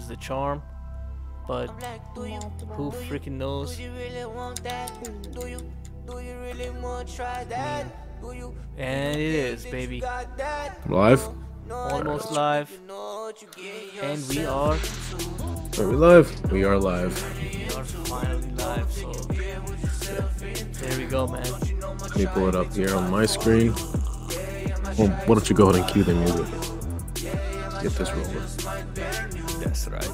is the charm, but who freaking knows? And it is, baby. Live? Almost live. And we are Are we live? We are live. finally live. So there we go, man. Let me pull it up here on my screen. Well, why don't you go ahead and cue the music? Get this rolling. That's right.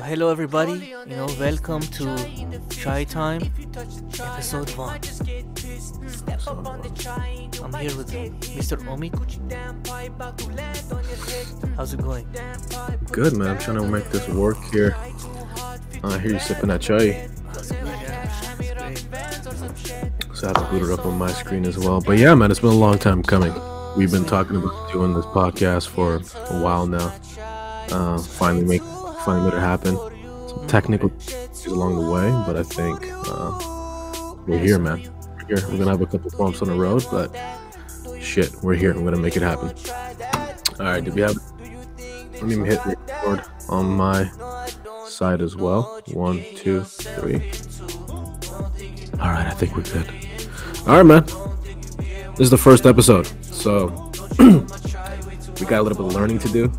Hello everybody. Welcome to Chai Time, episode 1. I'm here with Mr. Omid. How's it going? Good, man. I'm trying to make this work here. I hear you sipping that chai. So I have to boot it up on my screen as well. But yeah, man, it's been a long time coming. We've been talking about doing this podcast for a while now. Finally made it happen. Some technical issues along the way, but I think we're here, man. We're gonna have a couple bumps on the road, but shit, we're here. I'm gonna make it happen. All right, let me hit record on my side as well. 1, 2, 3. All right, I think we're good. All right, man. This is the first episode, so we got a little bit of learning to do.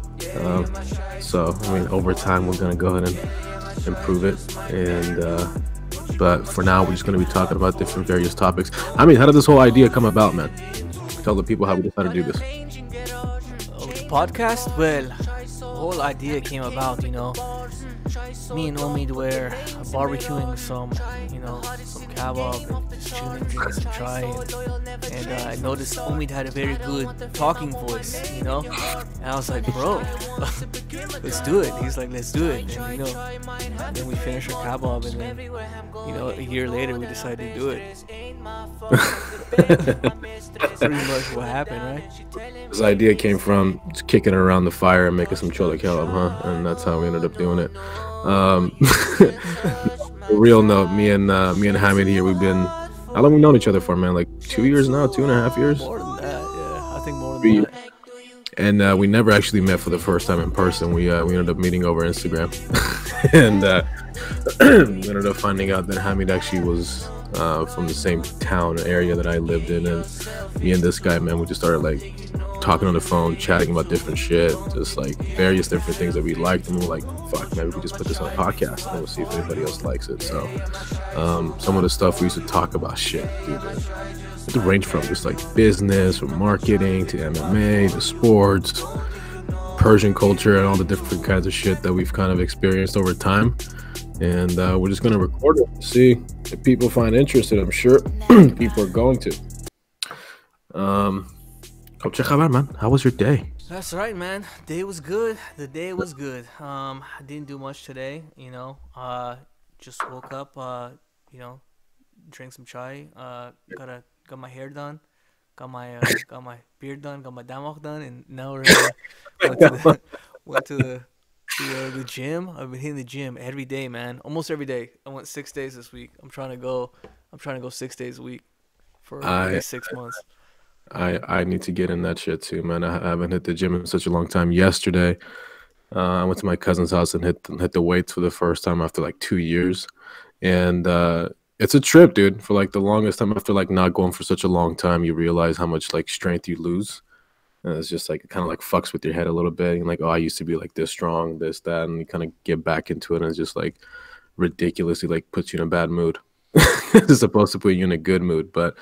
Over time, we're gonna go ahead and improve it. But for now, we're just gonna be talking about different various topics. How did this whole idea come about, man? Tell the people how we decided to do this. The podcast? Well, the whole idea came about, me and Omid were barbecuing some kebab and just chilling, drinking some chai, and I noticed Omid had a very good talking voice, and I was like, bro, let's do it. He's like, let's do it, and then we finished our kebab, and then a year later we decided to do it. Pretty much what happened, right? This idea came from just kicking it around the fire and making some chola kebab, huh? And that's how we ended up doing it. A real note, me and Hamid here, we've been, how long we known each other for, man? Like 2 years now, 2.5 years? More than that, yeah. I think more than that. And we never actually met for the first time in person. We ended up meeting over Instagram. And we ended up finding out that Hamid actually was from the same town area that I lived in, and me and this guy, man, we just started like talking on the phone, chatting about different shit, just like various different things that we liked, and we were like, fuck, man, we could just put this on a podcast and we'll see if anybody else likes it. So some of the stuff we used to talk about, shit, dude, it range from just like business, from marketing to MMA to sports, Persian culture, and all the different kinds of shit that we've kind of experienced over time. And we're just going to record it, see if people find interested. I'm sure people are going to. Man, how was your day? That's right, man. Day was good. The day was good. I didn't do much today, just woke up, drank some chai, got my hair done, got my beard done, got my damok done, and now we're went to the gym. I've been hitting the gym every day, man. Almost every day. I went 6 days this week. I'm trying to go 6 days a week for at least 6 months. I need to get in that shit too, man. I haven't hit the gym in such a long time. Yesterday, I went to my cousin's house and hit the weights for the first time after like 2 years, and it's a trip, dude. For like the longest time, after like not going for such a long time, you realize how much like strength you lose. And it's just like, it kind of like fucks with your head a little bit. You're like, oh, I used to be like this strong, this, that. And you kind of get back into it. And it's just like ridiculously like puts you in a bad mood. It's supposed to put you in a good mood. But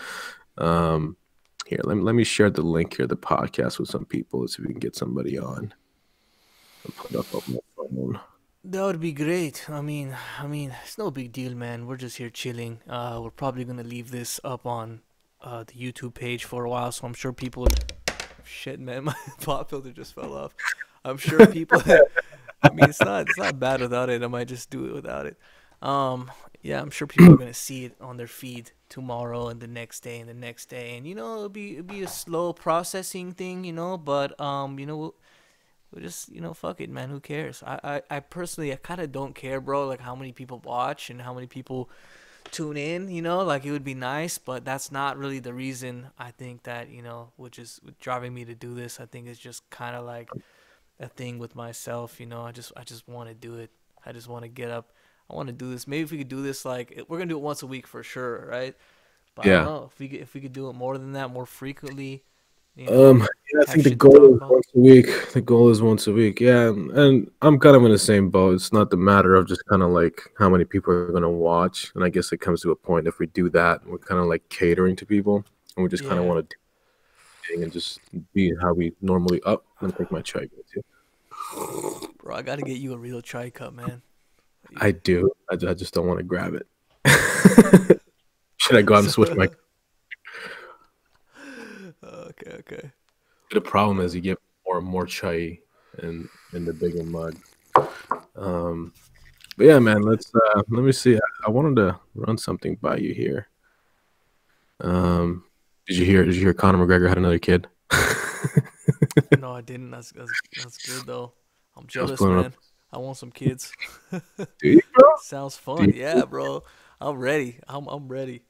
here, let me share the link here, the podcast with some people. Let's see if we can get somebody on. I'll put it up on my phone. That would be great. I mean, it's no big deal, man. We're just here chilling. We're probably going to leave this up on the YouTube page for a while. So I'm sure people... Shit, man, my pop filter just fell off. I'm sure people. It's not bad without it. I might just do it without it. Yeah, I'm sure people are gonna see it on their feed tomorrow and the next day and the next day, and it'll be a slow processing thing, But we'll just fuck it, man. Who cares? I personally, I kind of don't care, bro. Like how many people watch and how many people tune in, you know, like it would be nice, but that's not really the reason I think that, you know, which is driving me to do this. I think it's just kind of like a thing with myself, you know. I just want to do it. I just want to get up. I want to do this. Maybe if we could do this like we're going to do it once a week for sure, right? But I don't Yeah. know if we could do it more than that, more frequently, you know, Yeah, I have think the shit to talk goal is about. once a week. The goal is once a week. Yeah, and I'm kind of in the same boat. It's not the matter of just kind of like how many people are gonna watch, and I guess it comes to a point if we do that, we're kind of like catering to people, and we just kind of Yeah. want to do thing and just be how we normally up. I'm gonna take my chai with you. Bro, I got to get you a real chai cup, man. I do. I just don't want to grab it. Should I go out and So, switch my? okay, okay. The problem is you get more and more chai in the bigger mug. Um, but yeah, man, let me see. I wanted to run something by you here. Um, did you hear Conor McGregor had another kid? I No, I didn't. That's good though. I'm was jealous, pulling up. man. I want some kids. Do you, bro? Sounds Do fun. you? Yeah, bro. I'm ready. I'm ready.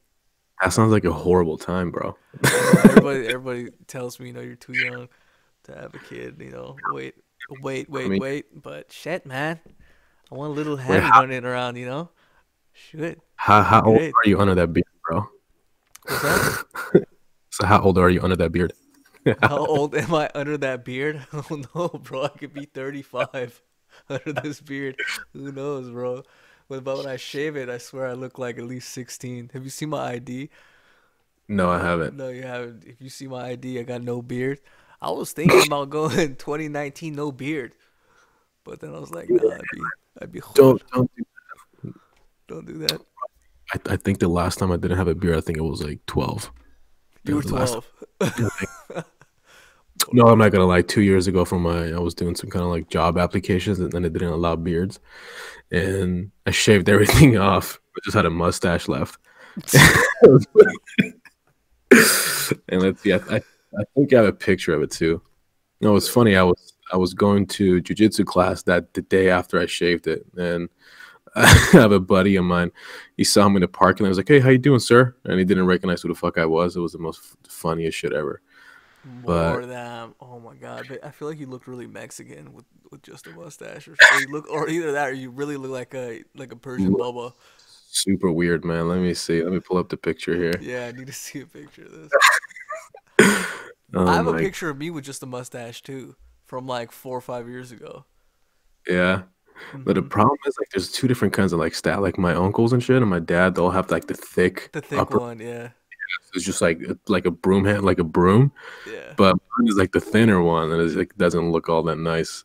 That sounds like a horrible time, bro. I know everybody tells me, you know, you're too young to have a kid, you know. I mean, Wait. But shit, man. I want a little wait, Hammy running around, you know? Shit. how old Great. are you under that beard, bro? What's that? So how old are you under that beard? How old am I under that beard? Oh no, bro. I could be 35 under this beard. Who knows, bro? But when I shave it, I swear I look like at least 16. Have you seen my ID? No, I haven't. No, you haven't. If you see my ID, I got no beard. I was thinking about going 2019 no beard, but then I was like, nah, I'd be horror. Don't. Don't do that. I think the last time I didn't have a beard, I think it was like 12. That You were was the last 12. time. No, I'm not gonna lie. 2 years ago, I was doing some kind of like job applications, and then it didn't allow beards, and I shaved everything off. I just had a mustache left. And let's see, I think I have a picture of it too. No, it's funny. I was going to jujitsu class that the day after I shaved it, and I have a buddy of mine. He saw me in the park, and I was like, "Hey, how you doing, sir?" And he didn't recognize who the fuck I was. It was the most funniest shit ever. But More than, oh my god, but I feel like you look really Mexican with just a mustache, or you look, or either that, or you really look like a Persian Bubba. super weird, man. Let me see. Let me pull up the picture here. Yeah, I need to see a picture of this. I Oh have a my, picture of me with just a mustache too, from like 4 or 5 years ago. yeah. But the Hmm. problem is like there's two different kinds of like style. Like my uncles and shit, and my dad, they'll have like the thick The thick upper. one, yeah, It's just like a broom hand, like a broom. yeah. But mine is like the thinner one, and it like doesn't look all that nice.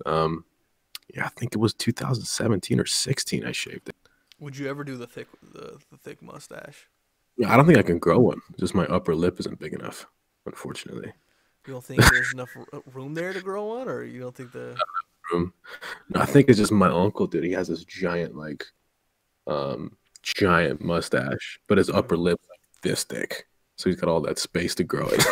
Yeah, I think it was 2017 or 16 I shaved it. Would you ever do the thick mustache? Yeah, I don't think I can grow one. Just my upper lip isn't big enough, unfortunately. You don't think there's enough room there to grow one, or you don't think the Room. No, I think it's just my uncle, dude. He has this giant, like, giant mustache, but his upper Mhm. lip like this thick, so he's got all that space to grow it.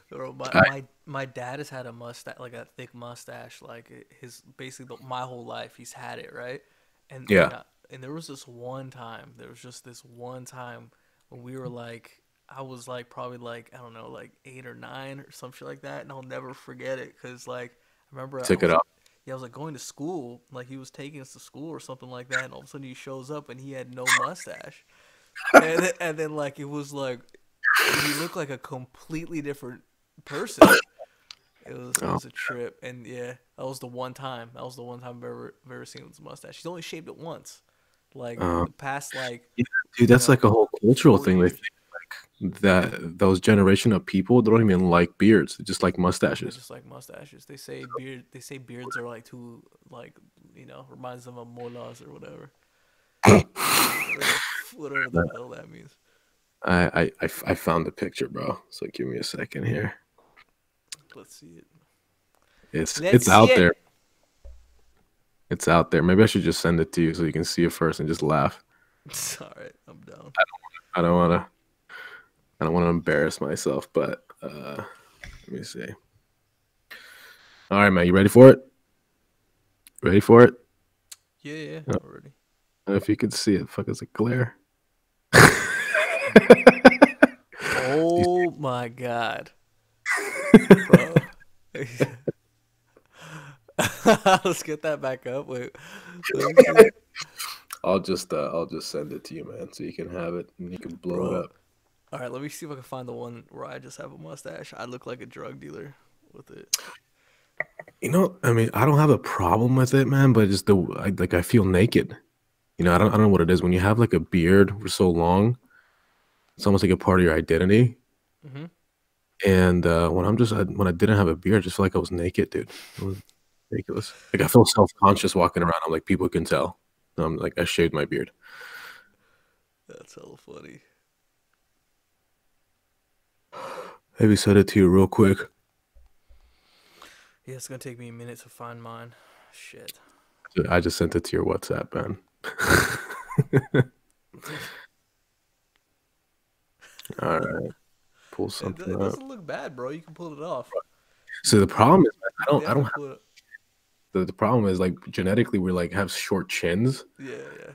Bro, my, I, my my dad has had a mustache, like a thick mustache, like his basically my whole life he's had it, right? And yeah, and there was this one time, there was just this one time when we were like, I was like probably like I don't know, like 8 or 9 or some shit like that, and I'll never forget it because like I remember I took it was off. yeah I was like going to school, like he was taking us to school or something like that, and all of a sudden he shows up and he had no mustache, and then like it was like he looked like a completely different person. It Oh, was a trip, and yeah, that was the one time. That was the one time I've ever seen him with his mustache. He's only shaved it once. Like uh, the past, like yeah, dude, you that's know, like a whole cultural 4 thing. They years. think that those generation of people they don't even like beards; they just like They mustaches. just like mustaches. They say They say beards are like too like you know reminds them of molas or whatever. Whatever, whatever the hell that means. I found the picture, bro. So give me a second here. Let's see it. Let's It's see out it. there. It's out there. Maybe I should just send it to you so you can see it first and just laugh. All right, I'm down. I don't want to. I don't want to embarrass myself, but let me see. All right, man. You ready for it? Ready for it? Yeah, yeah, Uh, already. If you could see it, fuck, it's a glare. You Oh my god, bro. Let's get that back up. Wait, let me see. I'll just send it to you, man, so you can have it and you can blow it Bro. up. All right, let me see if I can find the one where I just have a mustache. I look like a drug dealer with it. I mean, I don't have a problem with it, man, but just I feel naked. I don't know what it is when you have like a beard for so long. It's almost like a part of your identity. Hmm. And when I didn't have a beard, I just feel like I was naked, dude. It was ridiculous. Like I feel self-conscious walking around. I'm like, people can tell. I'm like, I shaved my beard. That's hella funny. Maybe send it to you real quick. Yeah, it's gonna take me a minute to find mine. Shit. I just sent it to your WhatsApp, man. All right, pull something It up. doesn't look bad, bro. You can pull it off. So the problem is, man, You I have don't to have pull it. the problem is like genetically we're like have short chins. Yeah, yeah.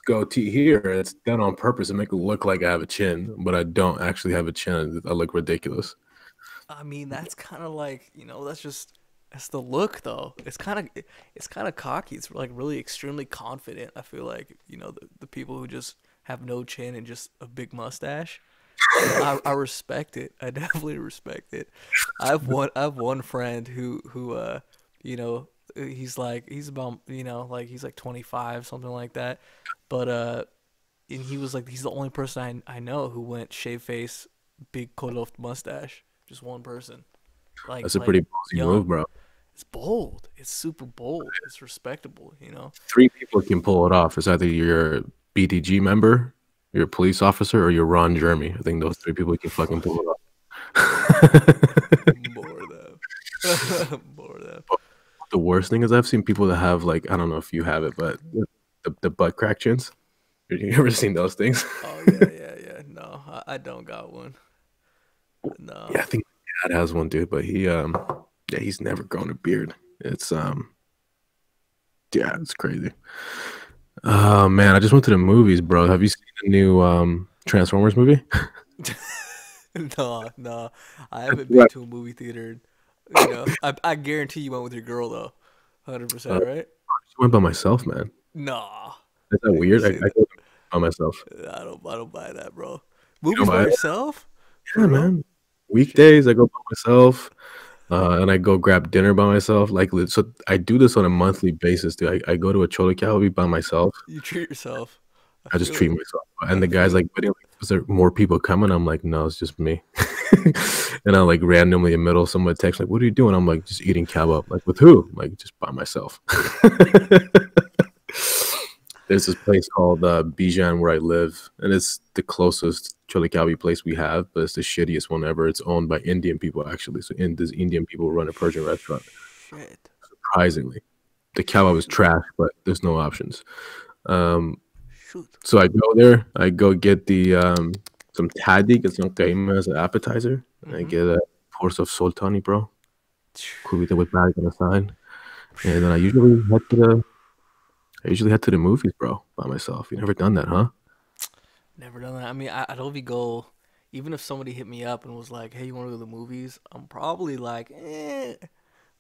Goatee here, it's done on purpose to make it look like I have a chin, but I don't actually have a chin. I look ridiculous. I mean, that's kind of like, that's the look though. It's kind of cocky. It's like really extremely confident. I feel like, the people who just have no chin and just a big mustache. I respect it. I definitely respect it. I have one friend who you know he's about like he's like 25 something like that, but and he was like he's the only person I know who went shave face, big cut off mustache, just one person, That's a like pretty ballsy move, young. bro. It's bold. It's super bold. It's respectable. 3 people can pull it off. It's either you're a BTG member, you're a police officer, or you're Ron Jeremy. I think those 3 people can fucking pull it off. More of them. More of them. The worst thing is I've seen people that have like I don't know if you have it, but the butt crack chins. You ever seen those things? Oh yeah, yeah, yeah. No, I don't got one. No. Yeah, I think my dad has one, dude, but yeah, he's never grown a beard. It's yeah, it's crazy. Oh man, I just went to the movies, bro. Have you seen the new Transformers movie? No, no. I haven't been Right. to a movie theater. I guarantee you went with your girl though. Uh, 100%, right? I went by myself, man. Nah. Is that You weird? I say that. go by myself. I don't buy that, bro. You don't Movies by buy it? yourself? Yeah, For real? man. Shit. Weekdays, I go by myself, and I go grab dinner by myself. So I do this on a monthly basis, dude. I go to a Cholo Cali by myself. You treat yourself. I I just feel treat it. myself. And I the guy's feel it. like, "Buddy, like, is there more people coming?" I'm like, "No, it's just me." And I like randomly in the middle, someone texts like, "What are you doing?" I'm like, "Just eating kebab." Like, with who? I'm like, just by myself. There's this place called Bijan where I live, and it's the closest chole kalbi place we have, but it's the shittiest one ever. It's owned by Indian people actually. So these Indian people run a Persian restaurant. Shit. Surprisingly, the kebab is Shoot. trash, but there's no options. Um, Shoot. so I go there. I go get the some tadi, get some kaima as an appetizer. And I Mm-hmm. get a course of sultani, bro. Kubita with bag on the side, and then I usually head to the movies, bro, by myself. You never done that, huh? Never done that. I mean, I don't be go. Even if somebody hit me up and was like, "Hey, you want to go to the movies?" I'm probably like,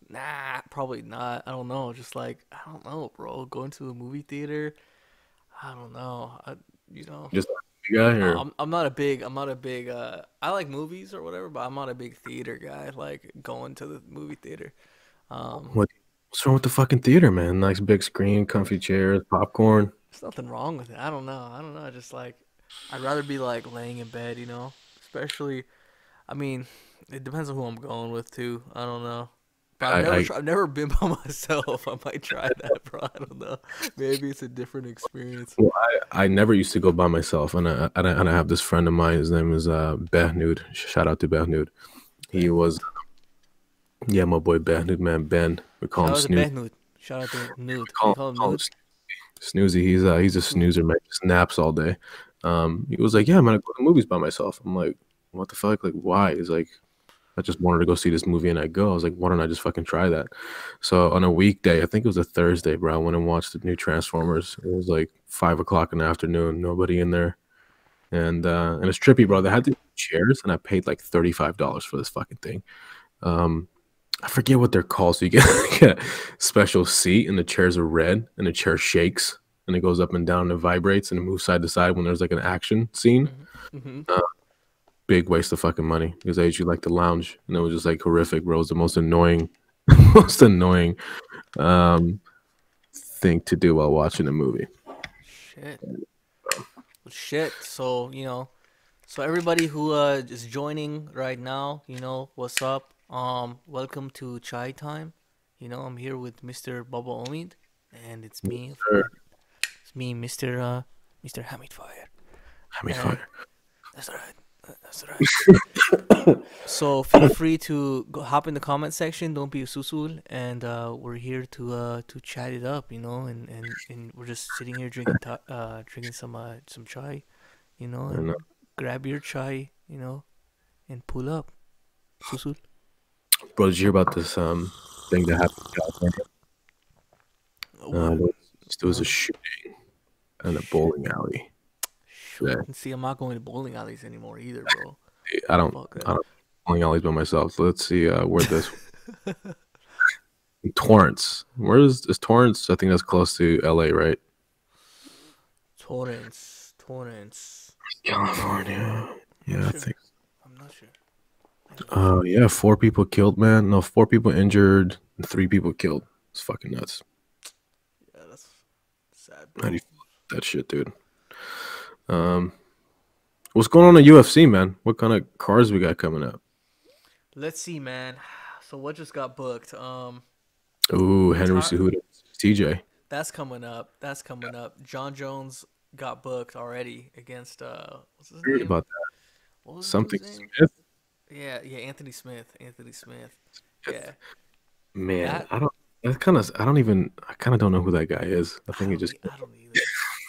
nah, probably not. I don't know. Just like, I don't know, bro. Going to a movie theater, I don't know. You know, Just a guy, or I'm not a big. I like movies or whatever, but I'm not a big theater guy. Like going to the movie theater. Um, what? What's wrong with the fucking theater, man? Nice big screen, comfy chairs, popcorn. there's nothing wrong with it. I don't know. I don't know. Just like, I'd rather be like laying in bed. Especially, I mean, it depends on who I'm going with too. I don't know. But I I've never been by myself. I might try that, bro. I don't know. Maybe it's a different experience. well, I never used to go by myself, and I have this friend of mine. His name is Behnood. Shout out to Behnood. He Ben was Nude. yeah, my boy Behnood, man. Ben, we call him Shout out to Snooze. Ben Nude. Shout out to Nude. Can you Call, call him call him Nude? Snoozy. He's a snoozer, man. Just naps all day. He was like, yeah, man, I go to the movies by myself. I'm like, what the fuck? Like, why? He's like, I just wanted to go see this movie, and I go. I was like, why don't I just fucking try that? So on a weekday, I think it was a Thursday, bro, I went and watched the new Transformers. It was like 5 o'clock in the afternoon, nobody in there, and it's trippy, bro. They had these chairs, and I paid like $35 for this fucking thing. Um, I forget what they're called. So you get like a special seat, and the chairs are red, and the chair shakes, and it goes up and down, and it vibrates, and it moves side to side when there's like an action scene. Mm-hmm. Mm-hmm. Uh, Big waste of fucking money because I usually like to lounge, and it was just like horrific, bro. It was the most annoying, most annoying um, thing to do while watching a movie. Shit. Well, shit. So so everybody who is joining right now, what's up? Welcome to Chai Time. I'm here with Mr. Baba Omid, and it's me, of Sure. course. It's me, Mr. Hamid Fire. I mean, And fire. that's right. That's right. So feel free to hop in the comment section. Don't be a susul, and we're here to chat it up, and we're just sitting here drinking some chai, And and grab your chai, and pull up, susul. bro, did you hear about this thing that happened in California? What? There was a What? shooting in a Shit. bowling alley. Shoot. Yeah, And see, I'm not going to bowling alleys anymore either, bro. I don't, Fuck I that. don't bowling alleys by myself. So let's see where this Torrance. Where is Torrance? I think that's close to LA, right? Torrance, Torrance. California. I'm not Yeah, I sure. think. I'm not sure. I'm not sure. Yeah, 4 people killed, man. No, 4 people injured, and 3 people killed. It's fucking nuts. Yeah, that's sad, How do you bro. feel about that shit, dude? Um, what's going on in UFC, man? What kind of cars we got coming up? Let's see, man. So what just got booked? Ooh, Henry Ty- Cejudo, TJ. that's coming up. That's coming up. John Jones got booked already against what's his Heard name? about that. What was the Something dude's name? Smith. Yeah, yeah, Anthony Smith. Anthony Smith. Yeah. Man, That I don't. That kind of. I don't even. I kind of don't know who that guy is. I think he just. I don't either.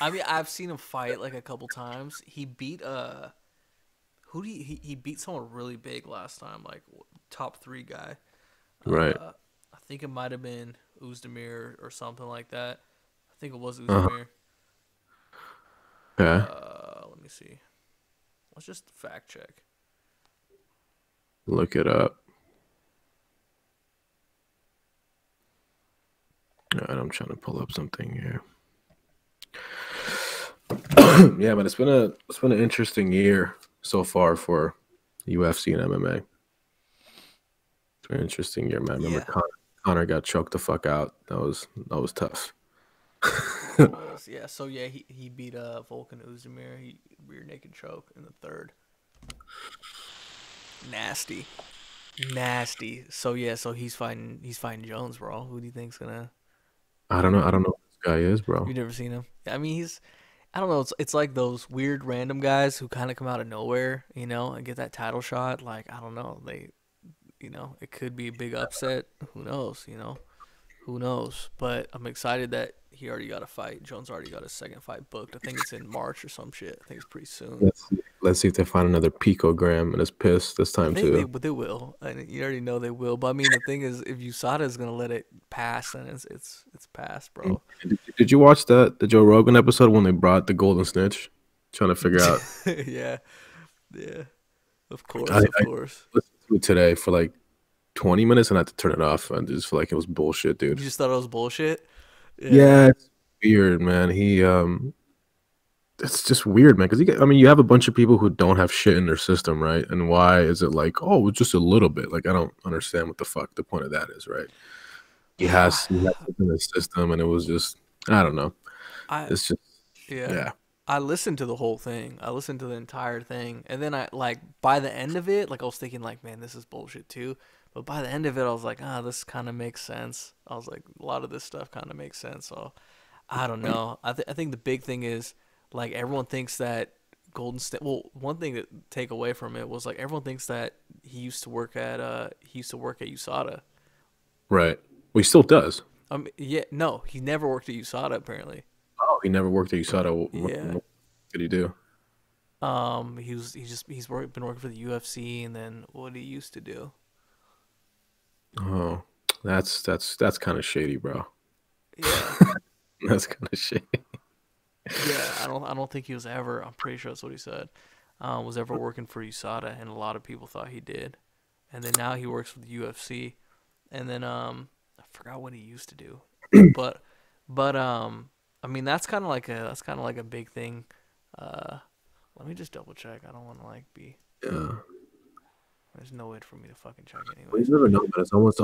I mean, I've seen him fight like a couple times. He beat who did he beat someone really big last time, like top 3 guy. Right. I think it might have been Uzdemir or something like that. I think it was Uh-huh. Uzdemir. Okay. Let me see. Let's just fact check. Look it up. All right, I'm trying to pull up something here. Yeah, but it's been an interesting year so far for UFC and MMA. It's been an interesting year, man. Remember Yeah, Connor got choked the fuck out. That was tough. it was. Yeah, so yeah, he beat Volkan Uzdemir. He rear naked choke in the third. Nasty, nasty. So yeah, so he's fighting Jones, bro. Who do you think's gonna? I don't know. I don't know who this guy is, bro. You've never seen him? I mean, I don't know. It's like those weird random guys who kind of come out of nowhere, and get that title shot. Like I don't know, it could be a big upset. Who knows? Who knows? But I'm excited that he already got a fight. Jones already got his second fight booked. I think it's in March or some shit. I think it's pretty soon. Let's see if they find another picogram and it's pissed this I time think too. they will. And you already know they will. But I mean, the thing is, if USADA is gonna let it pass, then it's passed, bro. Did you watch the Joe Rogan episode when they brought the golden snitch? Trying to figure out. Yeah, yeah. Of course, I of course. listened to it today for like 20 minutes and I had to turn it off. I just feel like it was bullshit, You dude. just thought it was bullshit. Yeah. Yeah, it's weird, man. It's just weird, man. Because I mean, you have a bunch of people who don't have shit in their system, right? And why is it like, oh, it's just a little bit? Like, I don't understand what the fuck the point of that is, right? He has something in his system, and it was just, I don't know. I It's just, yeah. yeah, I listened to the whole thing. I listened to the entire thing, and then I like by the end of it, like I was thinking, like, man, this is bullshit too. But by the end of it, I was like, this kind of makes sense. I was like, a lot of this stuff kind of makes sense. So I don't know. I think the big thing is like everyone thinks that Golden State. Well, one thing to take away from it was like everyone thinks that he used to work at USADA. right. Well, he still does. Yeah, no, he never worked at USADA apparently. Oh, he never worked at USADA. What Yeah. did he do? Been working for the UFC, and then what he used to do. Oh, that's kind of shady, bro. Yeah, That's kind of shady. yeah. I don't think he was ever. I'm pretty sure that's what he said. Was ever working for USADA, and a lot of people thought he did. And then now he works for the UFC. And then I forgot what he used to do, but I mean that's kind of like a big thing. Uh, Let me just double check. I don't want to like be. Yeah. There's no way for me to fucking check Well, you anyways. never know, man.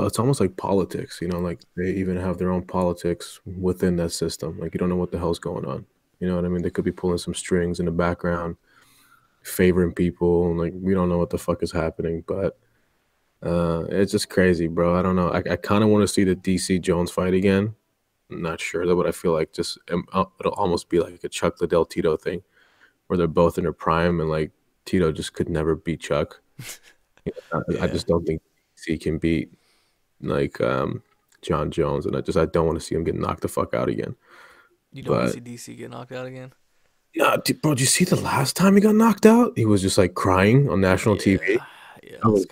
It's almost like politics, you know, like they even have their own politics within that system. Like you don't know what the hell's going on. You know what I mean? They could be pulling some strings in the background, favoring people, and like we don't know what the fuck is happening. But it's just crazy, bro. I don't know. I kind of want to see the DC Jones fight again. I'm not sure though, but I feel like just it'll almost be like a Chuck Liddell Tito thing, where they're both in their prime, and like Tito just could never beat Chuck. I Yeah, just don't think DC can beat like John Jones, and I don't want to see him get knocked the fuck out again. you don't want to But see DC get knocked out again. yeah, bro, did you see the last time he got knocked out? He was just like crying on national TV. Yeah, yeah. That was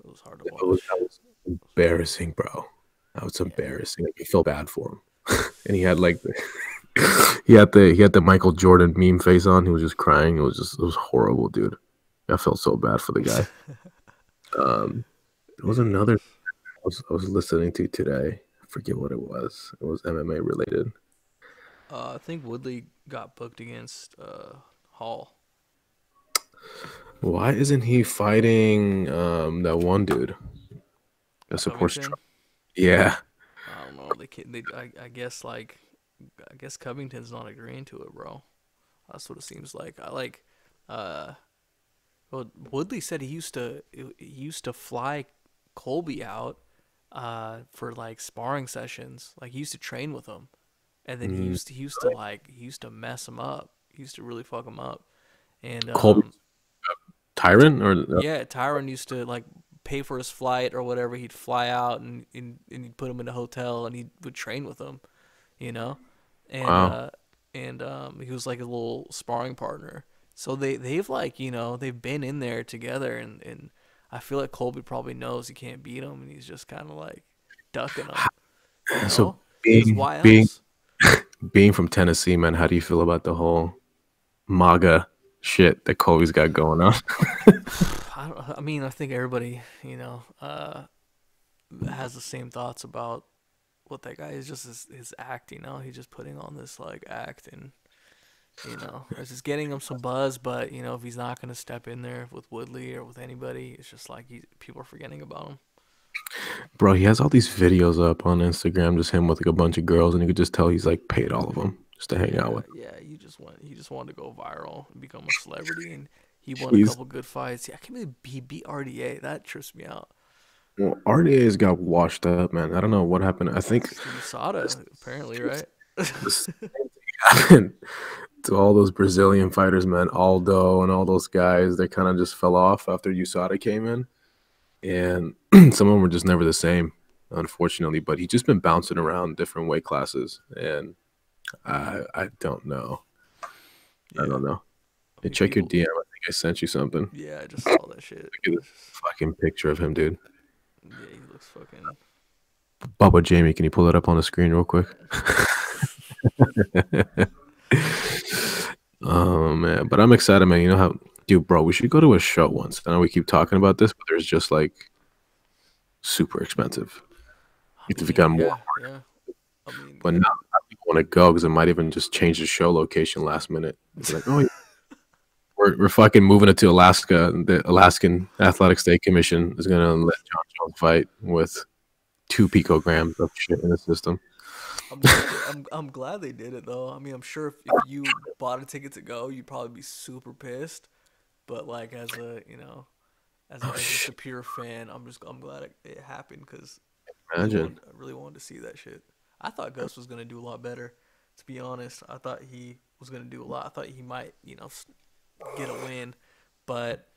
It was hard to that watch. was embarrassing, bro. That was Yeah, embarrassing. Like, I feel bad for him. And he had like he had the Michael Jordan meme face on. He was just crying. It was horrible, dude. I felt so bad for the guy. There was yeah. another I was listening to today. I forget what it was. It was MMA related. I think Woodley got booked against Hall. Why isn't he fighting that one dude that supports Covington. Trump? Yeah. I don't know. They can. They. I guess like. I guess Covington's not agreeing to it, bro. That's what it seems like. I like. Uh. Well, Woodley said he used to fly Colby out. For like sparring sessions. Like he used to train with him, and then he Mm, used to he used to like he used to mess him up. He used to really fuck him up. And Colby Tyrant or yeah, Tyron used to like pay for his flight or whatever. He'd fly out and he'd put him in a hotel and he would train with him, you know, and wow. he was like a little sparring partner. So they've like they've been in there together and I feel like Colby probably knows he can't beat him and he's just kind of like ducking him, you So know, because being why being else? being from Tennessee, man, how do you feel about the whole MAGA shit that Colby's got going on? I mean, I think everybody has the same thoughts about what that guy is just his act, he's just putting on this like act and it's just getting him some buzz, but if he's not gonna step in there with Woodley or with anybody, it's just like people are forgetting about him. Bro, he has all these videos up on Instagram, just him with like a bunch of girls, and you could just tell he's like paid all of them just to hang out Yeah, with. yeah, he just wanted to go viral and become a celebrity, and he won a He's couple good fights. Yeah, I can't believe he beat RDA. That trips me out. well, RDA's got washed up, man. I don't know what happened. I think To USADA, apparently, right? this happened to all those Brazilian fighters, man. Aldo and all those guys, they kind of just fell off after USADA came in, and some of them were just never the same, unfortunately. But he's just been bouncing around different weight classes, and I don't know. I Yeah, don't know. I Hey, mean check your people. DM. I think I sent you something. Yeah, I just saw that shit. Look at this fucking picture of him, dude. Yeah, he looks fucking. Bubba Jamie, can you pull that up on the screen real quick? Oh man, but I'm excited, man. You know how, dude, bro, we should go to a show once. I know we keep talking about this, but there's just like super expensive. I If we mean, got more, yeah, yeah. I mean, but now I want to go because it might even just change the show location last minute. It's like, oh, yeah, we're fucking moving it to Alaska. The Alaskan Athletic State Commission is gonna let John Jones fight with 2 picograms of shit in the system. I'm glad they did it though. I mean, I'm sure if you bought a ticket to go, you'd probably be super pissed. But like as a Oh as just a shit! pure fan, I'm glad it happened because Imagine. I really wanted to see that shit. I thought Gus was gonna do a lot better. To be honest, I thought he was gonna do a lot. I thought he might get a win, but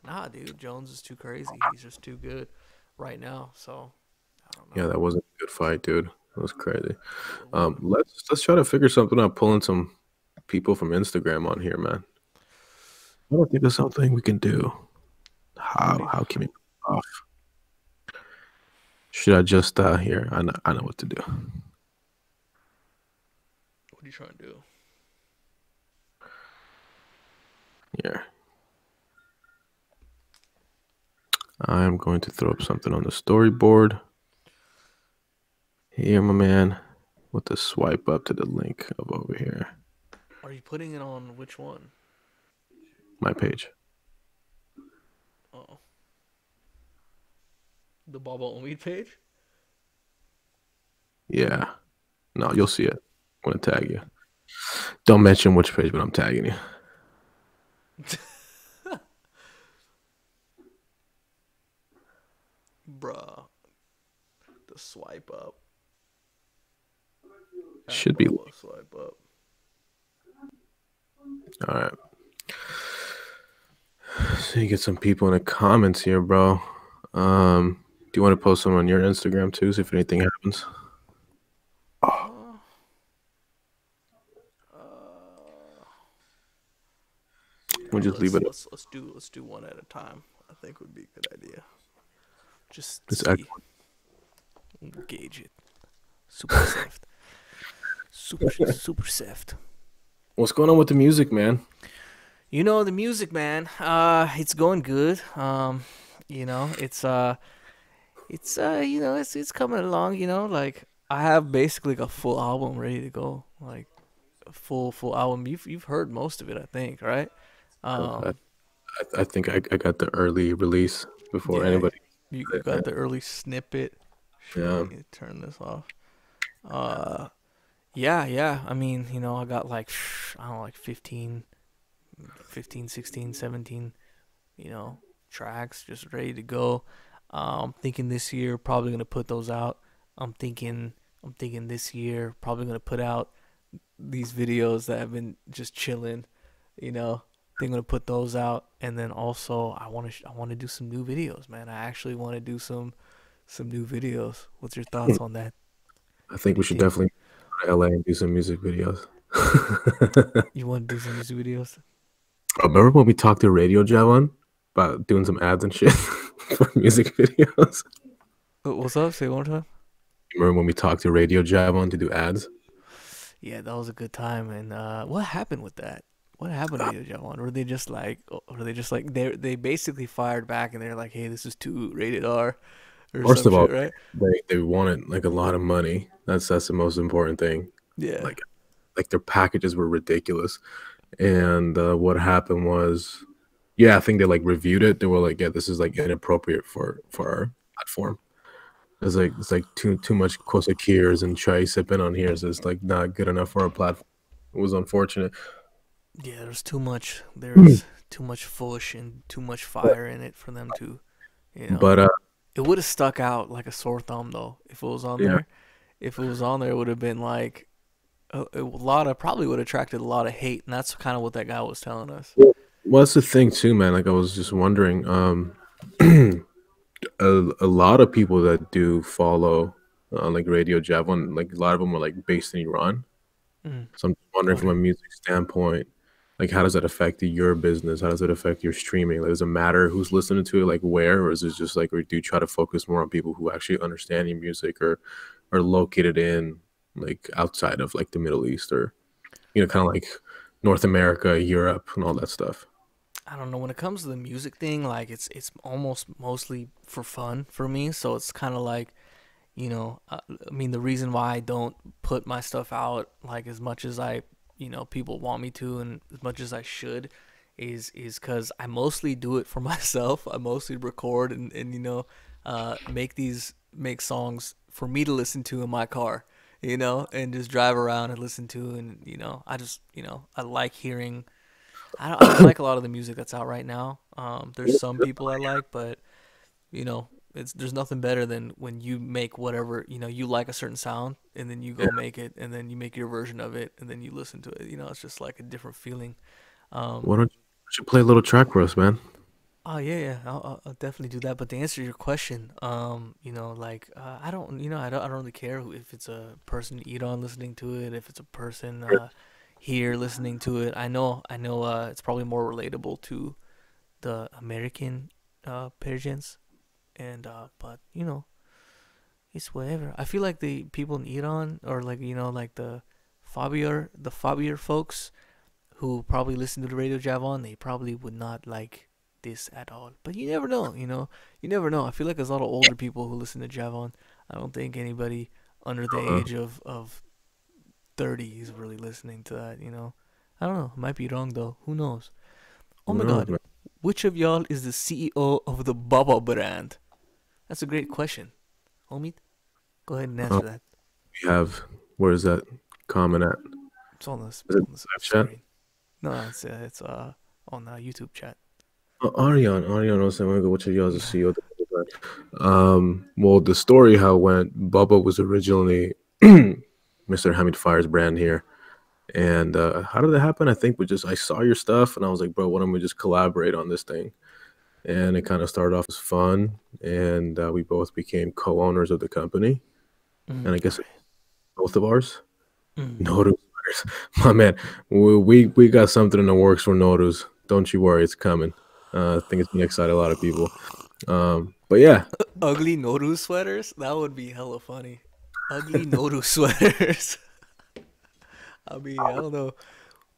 nah, dude, Jones is too crazy. He's just too good right now. So I don't Yeah, know. that wasn't a good fight, dude. That was crazy. It wasn't. Let's try to figure something out. Pulling some people from Instagram on here, man. I don't think there's something we can do. What do How you, can we off? Should I just here? I know what to do. what are you trying to do? Here. I'm going to throw up something on the storyboard. Here, my man, with the swipe up to the link of over here. Are you putting it on which one? My page. Oh, the Baba Omid page. Yeah. No, you'll see it. I'm gonna tag you. Don't mention which page, but I'm tagging you. Bruh, the swipe up. Should be. Baba swipe up. All right. So you get some people in the comments here, bro. Do you want to post some on your Instagram too, see if anything happens? Uh, uh, We'll just leave it. let's do one at a time. I think would be a good idea. Just It's see, gauge it. Super soft. Super soft. What's going on with the music, man? You know the music, man. It's going good. You know, it's coming along. You know, like I have basically like a full album ready to go. Like a full album. You've heard most of it, I think, right? I, Um, I think I got the early release before yeah, anybody. you got the early snippet. Shit, Yeah. let me turn this off. Uh, yeah, yeah. I mean, you know, I got like I don't know, like 15, 16, 17, you know, tracks just ready to go. Thinking this year probably gonna put those out. I'm thinking this year probably gonna put out these videos that have been just chilling, you know. Think gonna put those out, and then also I want to do some new videos, man. I actually want to do some new videos. What's your thoughts on that? I think Do we you should think definitely go to LA and do some music videos. you want to do some music videos? Remember when we talked to Radio Javon about doing some ads and shit for music videos? What's up? Say it one more time. Remember when we talked to Radio Javon to do ads? Yeah, that was a good time. And what happened with that? What happened to Uh, Radio Javon? Were they just like they basically fired back and they're like, hey, this is too rated R or First some of all, shit, right? they wanted like a lot of money. That's the most important thing. Yeah. Like their packages were ridiculous. And what happened was, yeah, I think they like reviewed it. They were like, yeah, this is like inappropriate for our platform. It's like too much Kosakirs and Chai sipping on here, so it's like not good enough for our platform. It was unfortunate. Yeah, there's too much push and too much fire in it for them to, you know. But It would have stuck out like a sore thumb though if it was on yeah, there. If it was on there, it would have been like a lot of probably would have attracted a lot of hate, and that's kind of what that guy was telling us. well, that's the thing too, man. Like I was just wondering, a lot of people that do follow like Radio Javelin, like a lot of them are like based in Iran. Mm. So I'm wondering from Okay. a music standpoint, like how does that affect your business? How does it affect your streaming? Like, does it matter who's listening to it, like where, or is it just like, or do you try to focus more on people who actually understand your music or are located in like outside of like the Middle East or kind of like North America, Europe, and all that stuff? I don't know. When it comes to the music thing, like it's almost mostly for fun for me. So it's kind of like, I mean, the reason why I don't put my stuff out like as much as people want me to, and as much as I should, is because I mostly do it for myself. I mostly record and make songs for me to listen to in my car, and just drive around and listen to, and I just I like hearing. I don't like a lot of the music that's out right now. There's some people I like, but there's nothing better than when you make whatever you like a certain sound, and then you go Yeah. make it, and then you make your version of it, and then you listen to it. It's just like a different feeling. Why Um, don't you play a little track for us, man? oh yeah, yeah, I'll definitely do that. But to answer your question, like I don't, I don't really care if it's a person to eat on listening to it, if it's a person, here listening to it. I know. It's probably more relatable to the American Persians, and but you know, it's whatever. I feel like the people in Iran, or like you know, like the Fabier folks who probably listen to the Radio Javon, they probably would not like this at all. But you never know, you know. You never know. I feel like there's a lot of older people who listen to Javon. I don't think anybody under the Uh, age of 30 is really listening to that, you know. I don't know. Might be wrong though. Who knows? Oh who my knows, god. man? Which of y'all is the CEO of the Baba brand? That's a great question. Omid, go ahead and Uh, answer that. we have, where is that comment at? It's on the Is it on the live chat? screen. No, it's on the YouTube chat. Arion was saying, which of y'all is the CEO of the Bubble brand? Well, the story how it went, Bubba was originally Mr. Hamid Fire's brand here. And how did that happen? I think I saw your stuff and I was like, bro, why don't we just collaborate on this thing? And it kind of started off as fun. And we both became co-owners of the company. And I guess Right. both of ours. Mm. Norus, my man, we got something in the works for Norus. Don't you worry, it's coming. I think it's gonna excite a lot of people. But yeah, Ugly Noru sweaters? That would be hella funny. Ugly Noru sweaters. I mean, I don't know.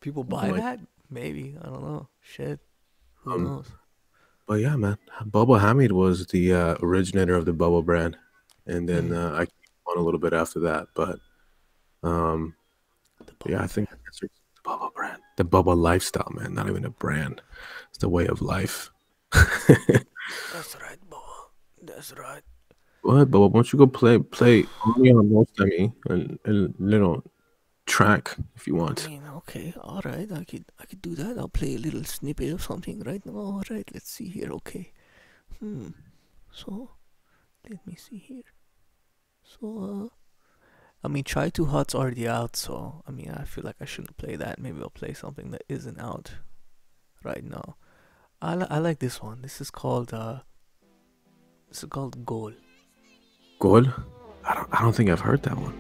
People buy like, that? Maybe. I don't know. Shit. Who um, knows? but yeah, man, Bubba Hamid was the originator of the Bubba brand, and then Mm. I came on a little bit after that. Um, The but yeah, I Baba think brand. that's the Bubba brand, the Bubba lifestyle, man. Not even a brand; it's the way of life. That's right, Baba. That's right. What, Bubba? Why don't you go play only on most a little track if you I want. mean, okay, all right. I could do that. I'll play a little snippet of something right now. All right, let's see here. Okay. Hmm. So, let me see here. So, I mean, Try Too Hot's already out, so I mean, I feel like I shouldn't play that. Maybe I'll play something that isn't out right now. I like this one. This is called Goal. Gol? I don't think I've heard that one.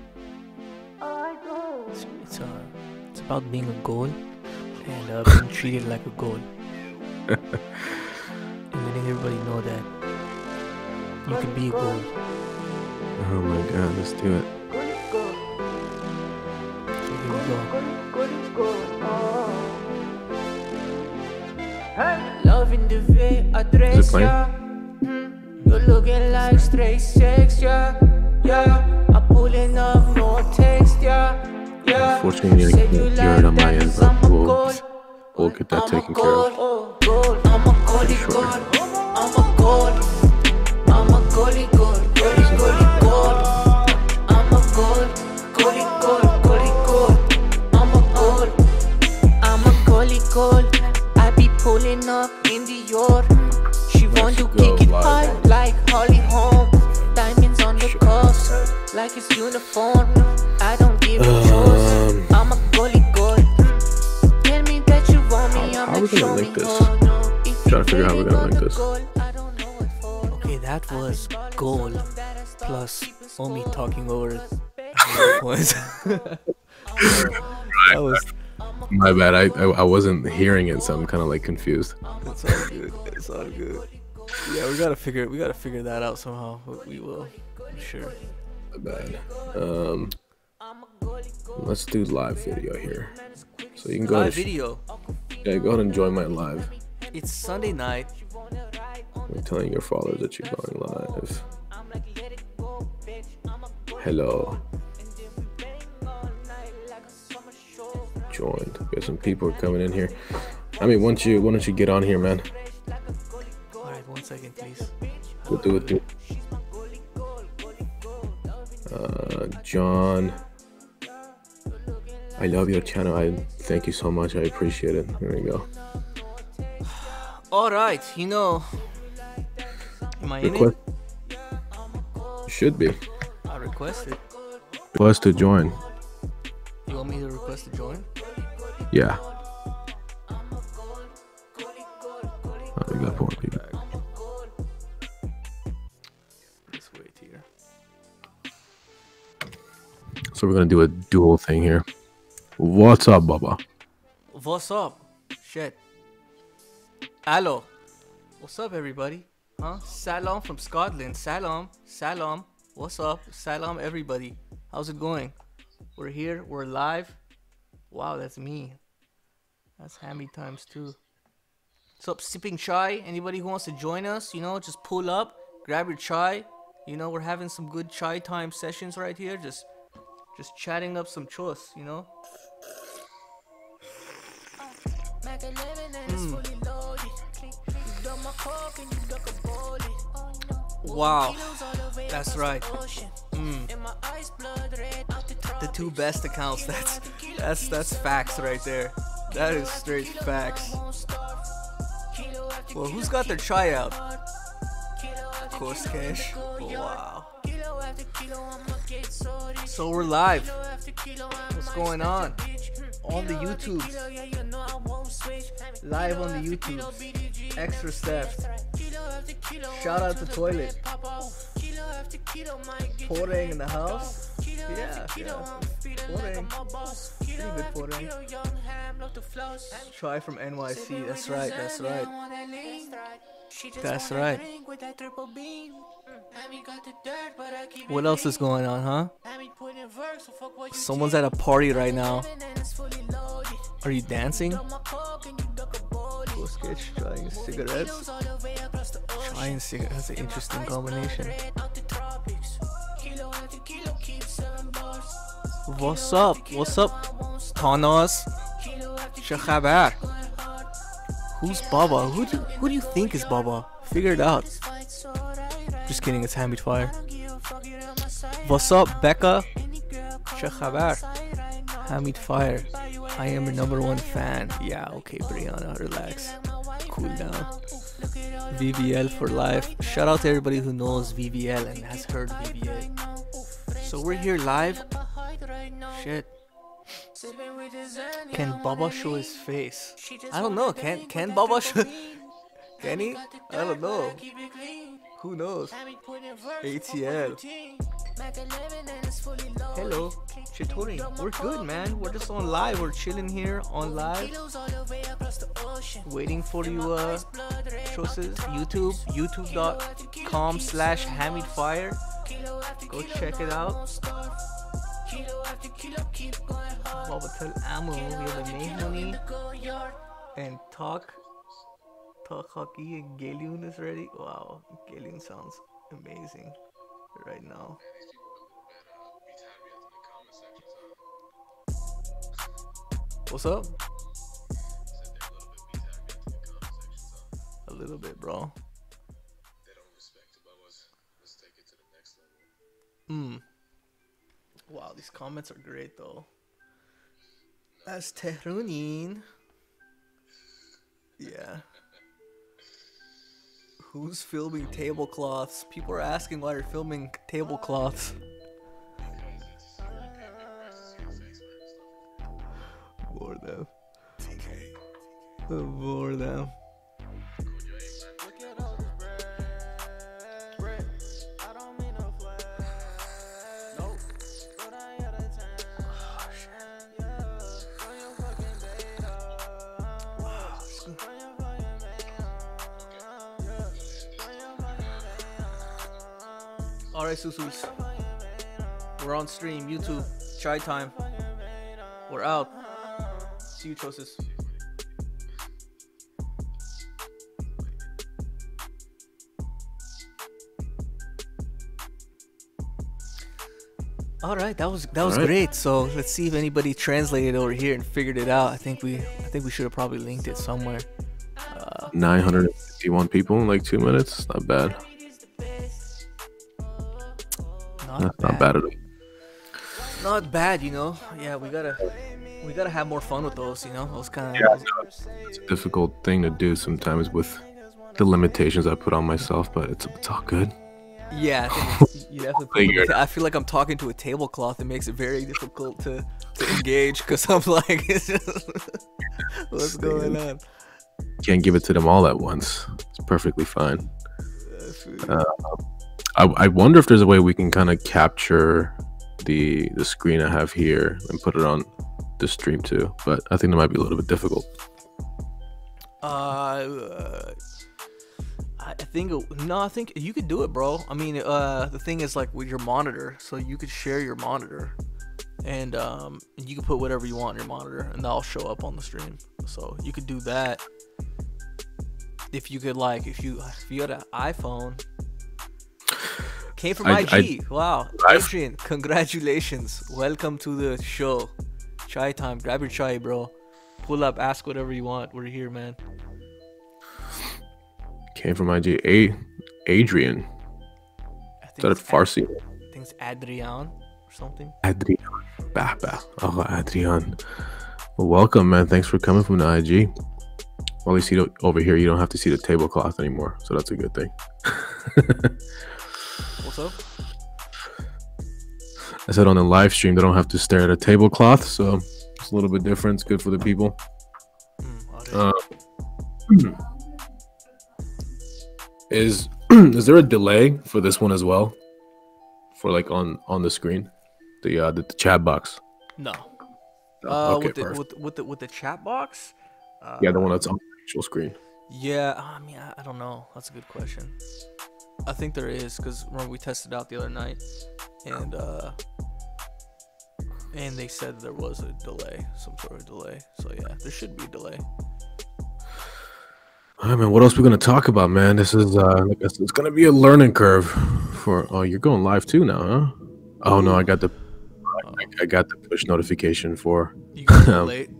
It's about being a goal and being treated like a goal, and letting everybody know that you can be a goal. Oh my god, let's do it. So here we go. Loving the way I Is it dress, playing? yeah. You're looking like straight sex, yeah. Yeah, I'm pulling up no text, yeah. Yeah, Unfortunately, I said can't you hear it like on my that end, 'cause but I'm a goal. we'll get that I'm a taken care of. goal, goal. I'm a goalie, Sure. goal. I'm a goal. I'm a goalie, goal. Goalie, goalie, goal. I'm a goal. Goalie, goal. Goalie, goal. I'm a goal. I'm a goalie, goal. I be pulling up in the yard. She want to Let's kick go it live. high like Holly Holm. Diamonds on the cuffs, like it's uniform. I don't give a choice. I'm a goalie, goal. Tell me that you want me, How I'ma are we gonna show link me this? how. No, if Trying you to figure out how we're really gonna want link a this. goal, I don't know what for. Okay, that was Goal plus Omi talking over points. That was My bad. I wasn't hearing it, so I'm kind of like confused. It's all good. It's all good. Yeah, we gotta figure that out somehow. We will. I'm sure. My bad. Let's do live video here. So you can go Live to video. yeah, go ahead and join my live. It's Sunday night. I'm telling your followers that you're going live. Hello. Joined. Got some people are coming in here. I mean, why don't you get on here, man? All right, 1 second, please. We'll do it. John, I love your channel. I thank you so much. I appreciate it. Here we go. All right, you know. Am I in Request it? should be I requested. request to join. You want me to request to join? Yeah. Oh, we got more people. Let's wait here. So we're gonna do a dual thing here. What's up, Baba? What's up? Shit. Allo. What's up, everybody? Huh? Salam from Scotland. Salam. Salam. What's up? Salam, everybody. How's it going? We're here. We're live. Wow, that's me. That's Hammy times 2. What's up, sipping chai? Anybody who wants to join us, you know, just pull up, grab your chai. You know, we're having some good chai time sessions right here. Just chatting up some chos, you know. Wow, that's right. The 2 best accounts. That's facts right there. That is straight facts. Well, who's got their chai out? Of course, Cash. Wow. So we're live. What's going on? On the YouTube. Live on the YouTube. Extra steps. Shout out to Toilet. Porang in the house. Yeah. Porang. Pretty good Porang. Try from NYC. That's right. That's right. What else is going on, huh? Someone's at a party right now. Are you dancing? Sketch, trying cigarettes. Trying cigarettes. That's an interesting combination. What's up? Thanos? Shakhabar. Who's Baba? Who do you think is Baba? Figure it out. Just kidding, it's Hamid Fire. What's up, Becca? Shakhabar. Hamid Fire. I am your #1 fan. Yeah, okay, Brianna, relax. Cool down. VVL for life. Shout out to everybody who knows VVL and has heard VVL. So we're here live. Shit. Can Baba show his face? I don't know. Can Baba show? Can he? I don't know. Who knows? ATL. Hello, Chitori. We're good, man. We're just on live. We're chilling here on live. Waiting for you, choices. youtube.com/HamidFire. Go check it out. Babatel Ammo. We have a Mehoni. And Talk Hockey and Galeon is ready. Wow, Galeon sounds amazing right now. What's up? A little bit, bro. Wow, these comments are great though. That's Tehrunin. Yeah. Who's filming tablecloths? People are asking why you're filming tablecloths. More them. More them. Alright, Susus. We're on stream, YouTube, chai time. We're out. See you, Chosis. Alright, that was great. So let's see if anybody translated over here and figured it out. I think we should have probably linked it somewhere. 951 people in like 2 minutes. Not bad. Not bad at all. Not bad, you know. Yeah, we gotta have more fun with those, you know. Those kind of. Yeah, it's a difficult thing to do sometimes with the limitations I put on myself, but it's all good. Yeah, I think you definitely. I feel like I'm talking to a tablecloth. It makes it very difficult to engage because I'm like, it's just, what's going on? Can't give it to them all at once. It's perfectly fine. I wonder if there's a way we can kind of capture the screen I have here and put it on the stream too, but I think that might be a little bit difficult. I think no, I think you could do it, bro. I mean, the thing is like with your monitor, so you could share your monitor, and you can put whatever you want on your monitor, and that'll show up on the stream. So you could do that. If you could like, if you had an iPhone, came from IG. Wow, Adrian, congratulations, welcome to the show. Chai time, grab your chai, bro. Pull up, ask whatever you want. We're here, man. Came from IG. Adrian. Is that a Farsi? I think it's Adrian or something. Adrian. Bah. Oh, Adrian. Well, welcome, man. Thanks for coming from the IG. Well, at least over here, you don't have to see the tablecloth anymore. So that's a good thing. What's up? I said on the live stream, they don't have to stare at a tablecloth. So it's a little bit different. It's good for the people. Is there a delay for this one as well? For like on the screen, the chat box. No. Okay, with the chat box. Yeah, the one that's on the actual screen. Yeah, I mean, I don't know. That's a good question. I think there is, because remember we tested out the other night, and they said there was a delay, some sort of delay. So yeah, there should be a delay. All right, man. What else are we gonna talk about, man? This is it's gonna be a learning curve for. Oh, you're going live too now, huh? Oh no, I got the push notification for. You got late.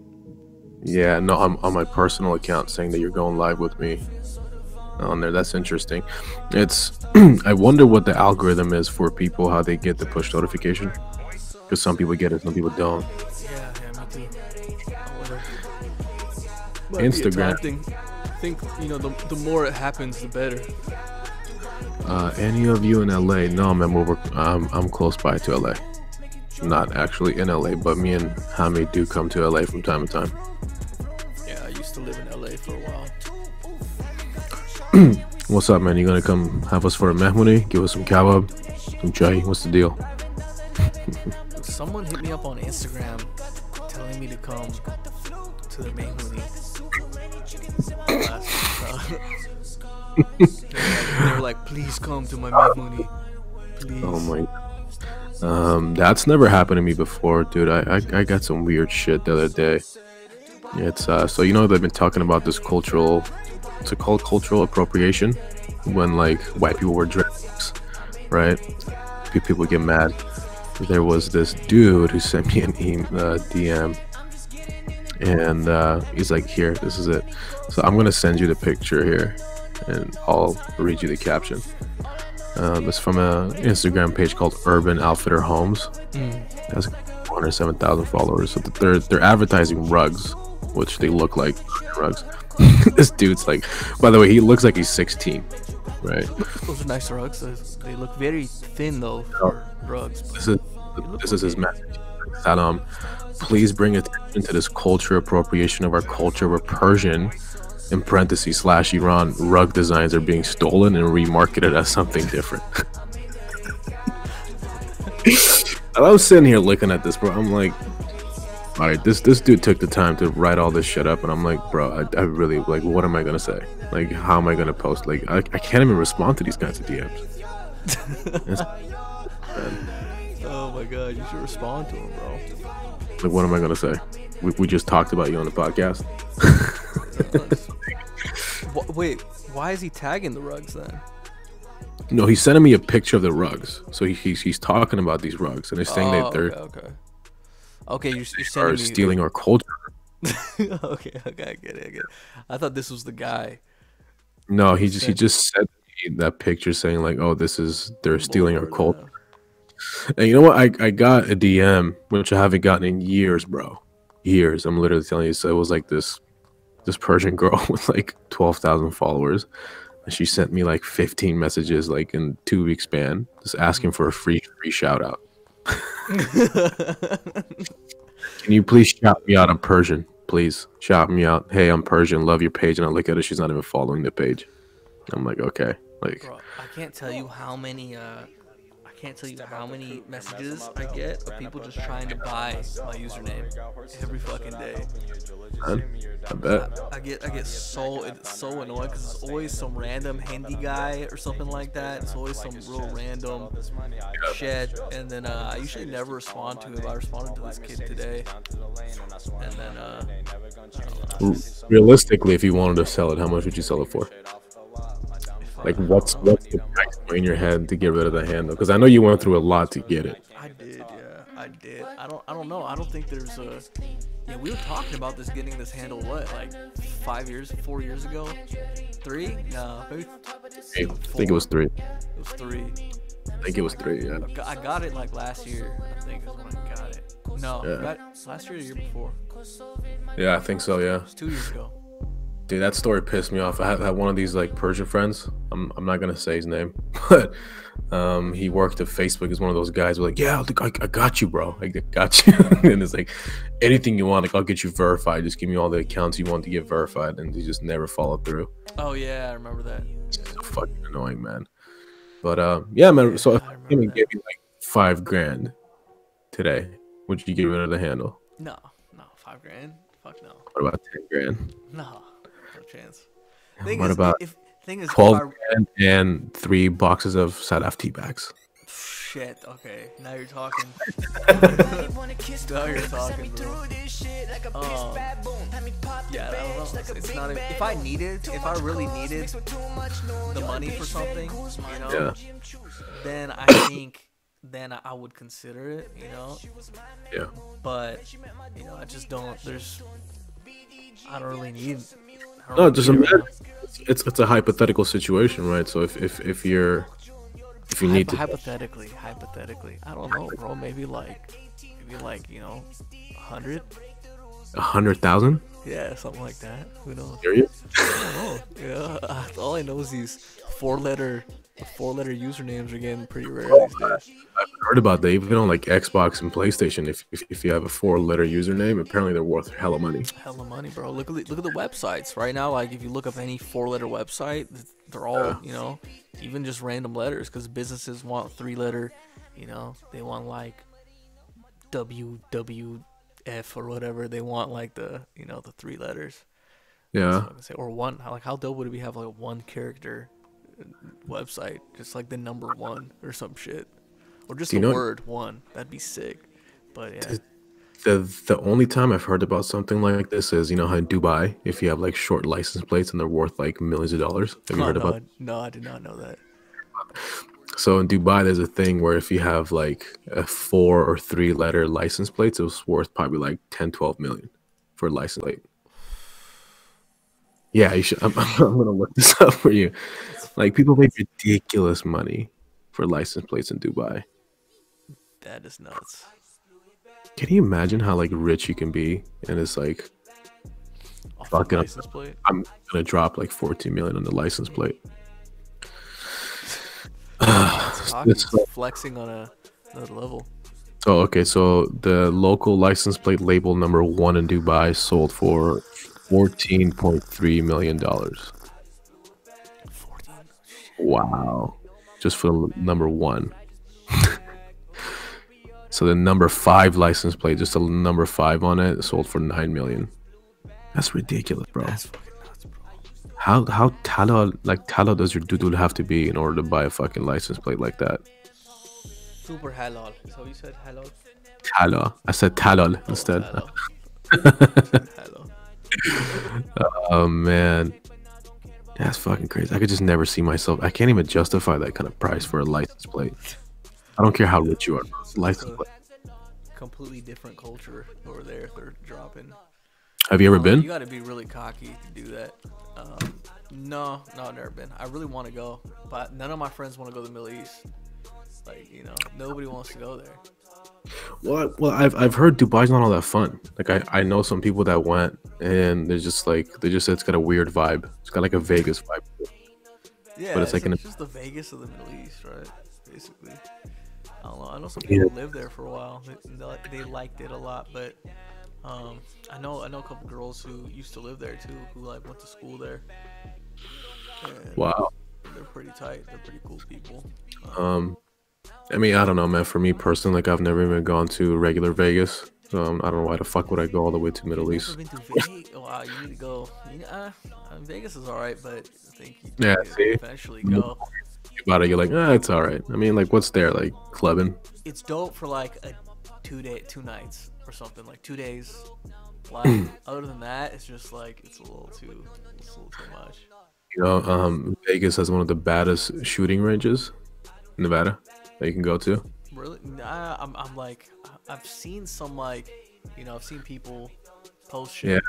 Yeah, no, I'm on my personal account saying that you're going live with me on there. That's interesting. It's I wonder what the algorithm is for people, how they get the push notification, because some people get it, some people don't. Yeah, me too. Instagram. I think, you know, the more it happens, the better. Any of you in LA? No, man, I'm close by to LA. Not actually in LA, but me and Hamid do come to LA from time to time. Yeah, I used to live in LA for a while. What's up, man? You gonna come have us for a mehmoni? Give us some kebab, some chai? What's the deal? Someone hit me up on Instagram telling me to come to the mehmoni. They were like, please come to my mehmoni, please. Oh my. That's never happened to me before, dude. I got some weird shit the other day. It's so you know they've been talking about this cultural, it's called cultural appropriation, when like white people wear dresses, right? People get mad. There was this dude who sent me an DM, and he's like, here, this is it. So I'm gonna send you the picture here, and I'll read you the caption. It's from an Instagram page called Urban Outfitter Homes. It has 107,000 followers. So they're advertising rugs, which they look like rugs. This dude's like, by the way, he looks like he's 16, right? Those are nice rugs. They look very thin though for rugs. This is his message. That please bring attention to this culture appropriation of our culture where Persian, in parentheses / Iran, rug designs are being stolen and remarketed as something different. And I was sitting here looking at this, bro. I'm like, all right, this dude took the time to write all this shit up, and I'm like, bro, I really, like, what am I gonna say? Like, how am I gonna post? Like, I can't even respond to these kinds of DMs. Oh my god, you should respond to him, bro. Like, what am I gonna say? We just talked about you on the podcast. Wait, why is he tagging the rugs then? No, he's sending me a picture of the rugs. So he's talking about these rugs, and he's saying that they're okay. You're sending me stealing our culture. okay, I get it. I thought this was the guy. No, he just sent me that picture saying like, oh, they're stealing our culture. And you know what? I got a DM which I haven't gotten in years, bro. Years. I'm literally telling you. So it was like this Persian girl with like 12,000 followers, and she sent me like 15 messages like in 2 week span, just asking for a free shout out. Can you please shout me out? I'm Persian. Please shout me out. Hey, I'm Persian. Love your page. And I look at her. She's not even following the page. I'm like, okay. Like, bro, I can't tell you how many I can't tell you how many messages I get of people just trying to buy my username every fucking day. Man, I bet. I get so annoyed because it's always some random Hindi guy or something like that. It's always some real random shit, and then I usually never respond to it. I responded to this kid today, and then Realistically, if you wanted to sell it, how much would you sell it for? Like, what's the price point in your head to get rid of the handle? Because I know you went through a lot to get it. I did, yeah, I did. I don't know. I don't think there's a. Yeah, we were talking about getting this handle. What, like 4 years ago? 3? No, maybe. I think it was 3. It was 3. I think it was 3. Yeah. I got it like last year. I think is when I got it. No, Yeah. I got it last year or the year before. Yeah, I think so. Yeah. It was 2 years ago. Dude, that story pissed me off. I had one of these like Persian friends. I'm not gonna say his name, but he worked at Facebook. He's one of those guys who like, yeah, I got you, bro. I got you. And it's like, anything you want, like I'll get you verified. Just give me all the accounts you want to get verified, and he just never followed through. Oh yeah, I remember that. It's so fucking annoying, man. But yeah, man. So if I I remember came and that. gave you like $5,000 today, would you get rid of the handle? No, 5 grand. Fuck no. What about 10,000? No chance. What about Thing is, 12,000 and 3 boxes of Sadaf tea bags? shit. Okay, now you're talking. Now you're talking, bro. Yeah, I don't know. It's not. If I really needed the money for something, you know, Yeah. then then I would consider it, you know. Yeah. But you know, I just don't. I don't really need. No, just imagine. It's a hypothetical situation, right? So if you need to, hypothetically, I don't know, bro. Maybe like you know, 100. 100,000. Yeah, something like that. Who knows? Serious? I don't know. Yeah, all I know is these four-letter usernames are getting pretty rare these days. I've heard about that. Even on like Xbox and PlayStation, if you have a 4-letter username, apparently they're worth hella money. Hella money, bro. Look at the websites right now. Like if you look up any 4-letter website, they're all you know, even just random letters. Because businesses want 3-letter, you know, they want like WWF or whatever. They want like the 3 letters. Yeah. That's what I can say. Or one. Like how dope would it be to have like a 1 character website, just like the number 1 or some shit, or just the word 1? That'd be sick. But yeah. The only time I've heard about something like this is, you know, how in Dubai, if you have like short license plates and they're worth like millions of dollars. Have you heard about? No, I did not know that. So in Dubai, there's a thing where if you have like a 4 or 3-letter license plates, it was worth probably like 10, 12 million for a license plate. Yeah, you should. I'm gonna look this up for you. Like people make ridiculous money for license plates in Dubai. That is nuts. Can you imagine how like rich you can be? And it's like, Off fuck the it, license plate. I'm gonna drop like 14 million on the license plate. It's flexing on another level. So okay, so the local license plate label number 1 in Dubai sold for $14.3 million. 14. Wow, just for the number 1. So the number 5 license plate, just the number 5 on it, sold for 9 million. That's ridiculous, bro. That's fucking nuts, bro. How talal does your dudul have to be in order to buy a fucking license plate like that? Super halal. So you said halal? Talal. I said talal instead. Halal. Oh man, that's fucking crazy. I could just never see myself. I can't even justify that kind of price for a license plate. I don't care how rich you are. License plate. Completely different culture over there. They're dropping. Have you ever You been? got to be really cocky to do that. No, I've never been. I really want to go, but none of my friends want to go to the Middle East. Like, you know, nobody wants to go there. Well, I've heard Dubai's not all that fun. Like I know some people that went, and they just said it's got a weird vibe. It's got like a Vegas vibe. Yeah, But it's like it's just the Vegas of the Middle East, right? Basically. I don't know. I know some people lived there for a while. They liked it a lot, but I know a couple girls who used to live there too, who like went to school there. And Wow. they're pretty tight. They're pretty cool people. I mean, I don't know, man. For me personally, like I've never even gone to regular Vegas, so I don't know why the fuck would I go all the way to You've Middle never East. been to Vegas? Wow, you need to go. Vegas is all right, but I think you Yeah, need to see, eventually go. about it, you're like, ah, it's all right. I mean, like, what's there, like clubbing? It's dope for like a 2 nights or something, like 2 days. Like other than that, it's just like it's a little too much. Vegas has one of the baddest shooting ranges, in Nevada, that you can go to. Really, nah, I'm like I've seen some like I've seen people post Yeah, shit.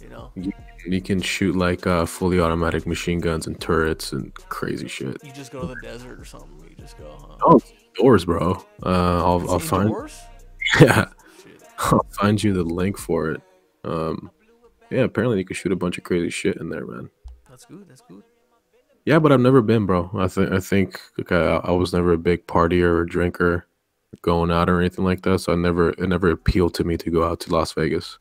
You know, you, you can shoot like fully automatic machine guns and turrets and crazy shit. you just go to the desert or something. You just go, huh? Oh, it's indoors, bro. It's I'll find indoors. yeah, Shit, I'll find you the link for it. Um, yeah, apparently you can shoot a bunch of crazy shit in there, man. that's good. That's good. Yeah, but I've never been, bro. I think like, I was never a big partier or drinker, going out or anything like that. So it never appealed to me to go out to Las Vegas.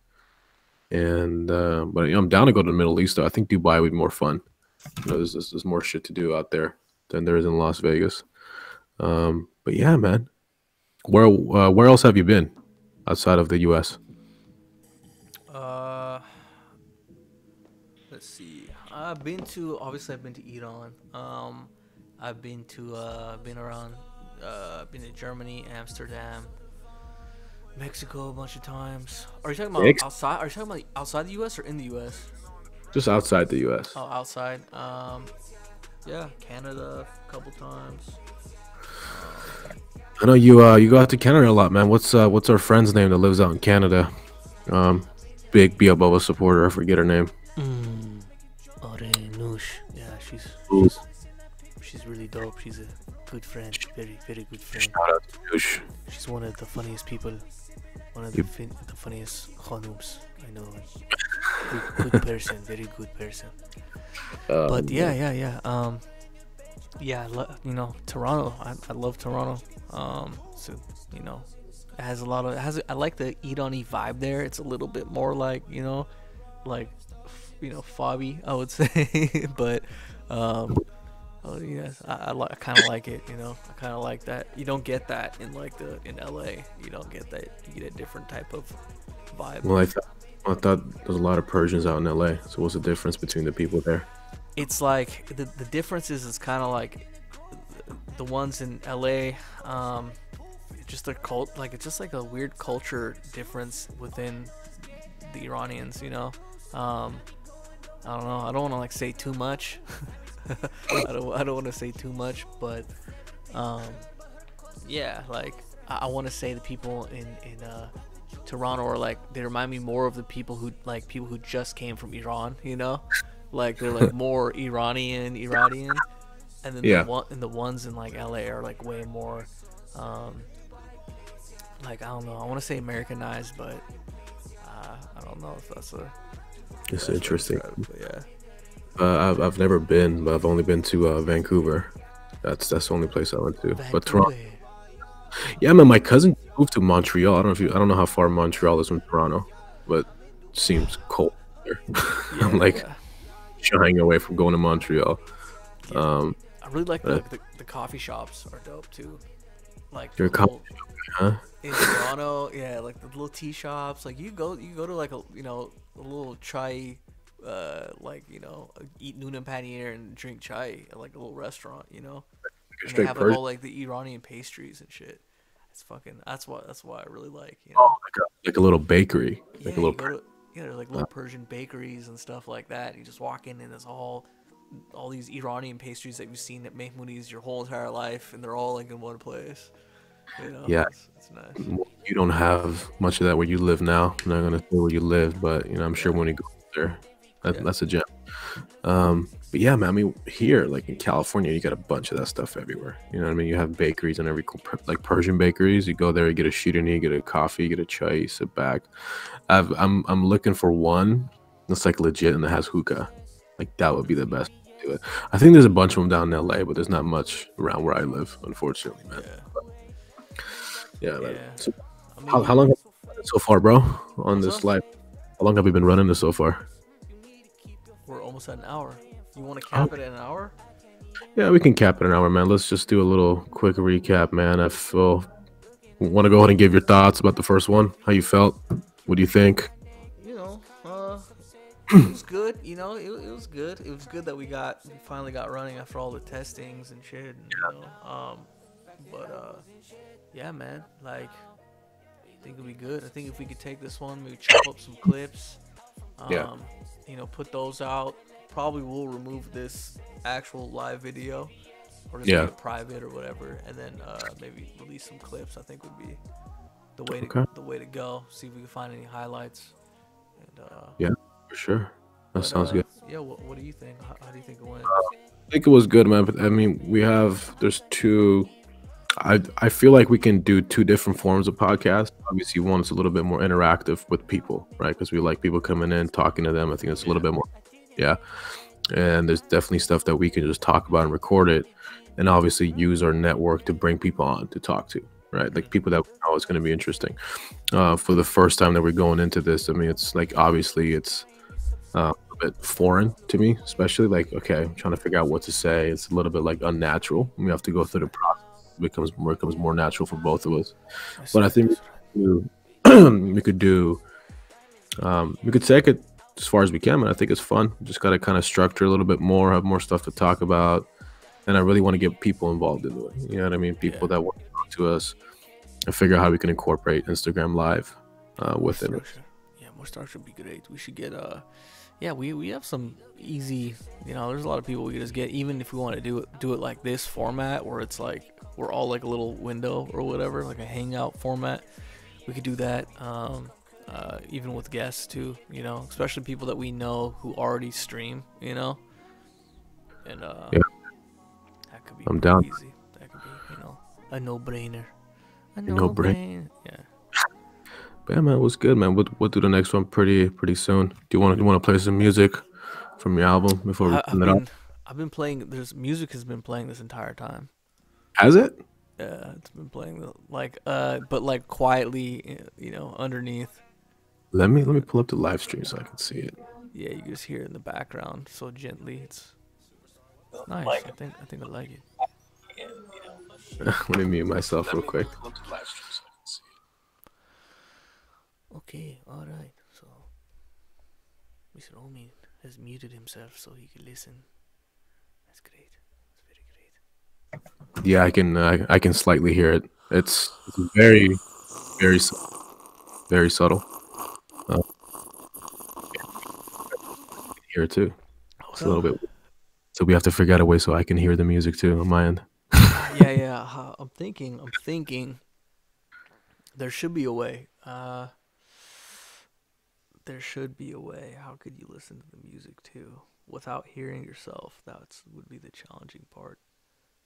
And but I'm down to go to the Middle East though. I think Dubai would be more fun. There's more shit to do out there than there is in Las Vegas. But yeah, man. Where else have you been outside of the U.S.? Uh, let's see. I've been to Iran. Been around. Been to Germany, Amsterdam, Mexico a bunch of times. Are you talking about Next, outside? Are you talking about outside the U.S. or in the U.S.? just outside the U.S. Oh, outside. Yeah, Canada a couple times. I know you go out to Canada a lot, man. What's our friend's name that lives out in Canada? Um, Big Biababa supporter. I forget her name. Mm, Noosh. Yeah, Ooh, she's really dope. She's a good friend. Very very good friend. shout out to Douche. She's one of the funniest people. One of Yep. the funniest khanums I know. Good person. Very good person. But Yeah. yeah. Yeah, Toronto. I love Toronto. So it has a lot of. I like the Irani vibe there. It's a little bit more like like fobby, I would say. But um, oh yes, I kind of like it. I kind of like that. You don't get that in LA. You don't get that. You get a different type of vibe. Well, I thought there's a lot of Persians out in LA. So what's the difference between the people there? It's like the difference is it's kind of like the ones in LA. Just their cult, like it's just like a weird culture difference within the Iranians. I don't know. I don't want to like say too much. I don't want to say too much, but um, yeah, like I want to say the people in Toronto are like they remind me more of the people who just came from Iran. Like they're like more Iranian, and then Yeah. the ones in like LA are like way more um, like I don't know. I want to say Americanized, but I don't know if that's a It's best way to interesting. describe it. But yeah. I've never been, but I've only been to Vancouver. That's the only place I went to. But Toronto, Vancouver. yeah, man. My cousin moved to Montreal. I don't know how far Montreal is from Toronto, but it seems cold there. I'm Yeah, like yeah. shying away from going to Montreal. Yeah. Um, I really like uh, the coffee shops are dope too. Like the your coffee, little huh? in Toronto, yeah, like the little tea shops. Like you go to like a little chai, eat noon and panier and drink chai at like a little restaurant, and they Straight have like Persian. all like the Iranian pastries and shit. It's fucking. That's why I really like. Oh, like a little bakery, Yeah, like a you little. go to there's like little Persian bakeries and stuff like that. You just walk in and there's all these Iranian pastries that you've seen at Mehmooni's your whole entire life, and they're all like in one place. Yeah, It's nice. you don't have much of that where you live now. I'm not gonna say where you live, but I'm sure Yeah, when you go there, yeah, that's a gem. But yeah, man. I mean, here, like in California, you got a bunch of that stuff everywhere. You know what I mean? You have bakeries and like Persian bakeries. You go there, you get a shirini, you get a coffee, you get a chai, you sit back. I'm looking for one that's like legit and that has hookah. Like that would be the best way to do it. I think there's a bunch of them down in LA, but there's not much around where I live, unfortunately, man. yeah, Yeah, man. yeah. So I how mean, long have you been running so far, bro? On what's this up? live? How long have you been running this so far? We're almost at an hour. You want to Oh, cap it at an hour? Yeah, we can cap it an hour, man. Let's just do a little quick recap, man. I feel want to go ahead and give your thoughts about the first one. How you felt? What do you think? You know, it was good. You know, it was good. It was good that we finally got running after all the testings and shit. And, but yeah, man. Like, I think it'll be good. I think if we could take this one, maybe chop up some clips, Yeah, um, put those out. Probably will remove this actual live video or just make yeah. it private or whatever, and then maybe release some clips. I think would be Okay. the way to go. See if we can find any highlights. And Yeah, for sure. That but sounds good. yeah, what do you think? How do you think it went? I think it was good, man. But I mean, there's two. I feel like we can do two different forms of podcast. Obviously, one is a little bit more interactive with people, right? Because we like people coming in, talking to them. I think it's a little bit more, yeah. And there's definitely stuff that we can just talk about and record it, and obviously use our network to bring people on to talk to, right? Like people that we know it's going to be interesting. For the first time that we're going into this, I mean, it's like obviously it's a bit foreign to me, especially like okay, I'm trying to figure out what to say. It's a little bit like unnatural. We have to go through the process. It becomes more natural for both of us. That's But I right. think That's right. we could do we could take it as far as we can, man. I think it's fun. Just got to kind of structure a little bit more, have more stuff to talk about, and I really want to get people involved in it. You know what I mean? Yeah. People that want to talk to us and figure out how we can incorporate Instagram Live with it. Structure. Yeah, more structure would be great. We should get yeah, we have some easy, there's a lot of people we could just get, even if we want to do it like this format where it's like we're all like a little window or whatever, like a hangout format. We could do that. Even with guests too, especially people that we know who already stream, and Yeah, that could be I'm pretty down. easy. That could be, a no-brainer. A No break. no-brainer. Yeah. But yeah, man, it was good, man. We'll do the next one pretty soon. Do you want to play some music from your album before we I, turn I've it off? been I've been playing. There's music has been playing this entire time. Has it? Yeah, it's been playing but like quietly, underneath. Let me pull up the live stream so I can see it. Yeah, you can just hear it in the background so gently. It's nice. I think I like it. Let me mute myself real quick. Okay, all right. So Mr. Omi has muted himself so he can listen. That's great. That's very great. Yeah, I can slightly hear it. It's very very very subtle. Uh, Hear it too. It's a little Well, bit. So we have to figure out a way so I can hear the music too on my end. yeah. I'm thinking. There should be a way. There should be a way. How could you listen to the music too without hearing yourself? That would be the challenging part.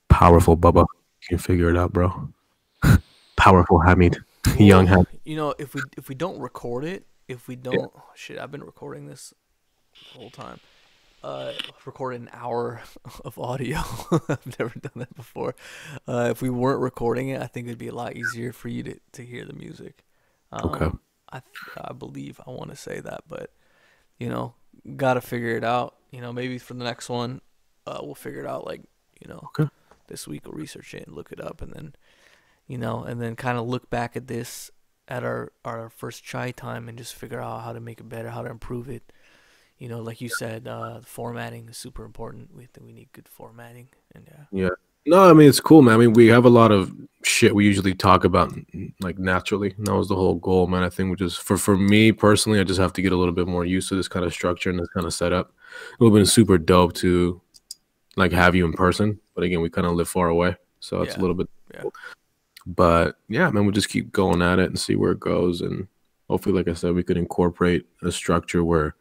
Powerful Bubba. You can figure it out, bro. Powerful Hamid. Young Well, Hamid. if we don't record it, if we Yeah. don't, shit, I've been recording this the whole time. Recorded an hour of audio. I've never done that before. If we weren't recording it, I think it'd be a lot easier for you to hear the music. Okay. I believe I want to say that, but you know, gotta figure it out. Maybe for the next one, we'll figure it out. Like, you know, Okay. this week we'll research it and look it up, and then kind of look back at this at our first chai time and just figure out how to make it better, how to improve it. Like you said, formatting is super important. We think we need good formatting, and yeah. Yeah. No, I mean it's cool, man. I mean we have a lot of shit we usually talk about like naturally. And that was the whole goal, man. I think we just for me personally, I just have to get a little bit more used to this kind of structure and this kind of setup. It would have been super dope to like have you in person, but again, we kind of live far away, so it's a Yeah, little bit. yeah, But yeah, man, we'll just keep going at it and see where it goes, and hopefully, like I said, we could incorporate a structure where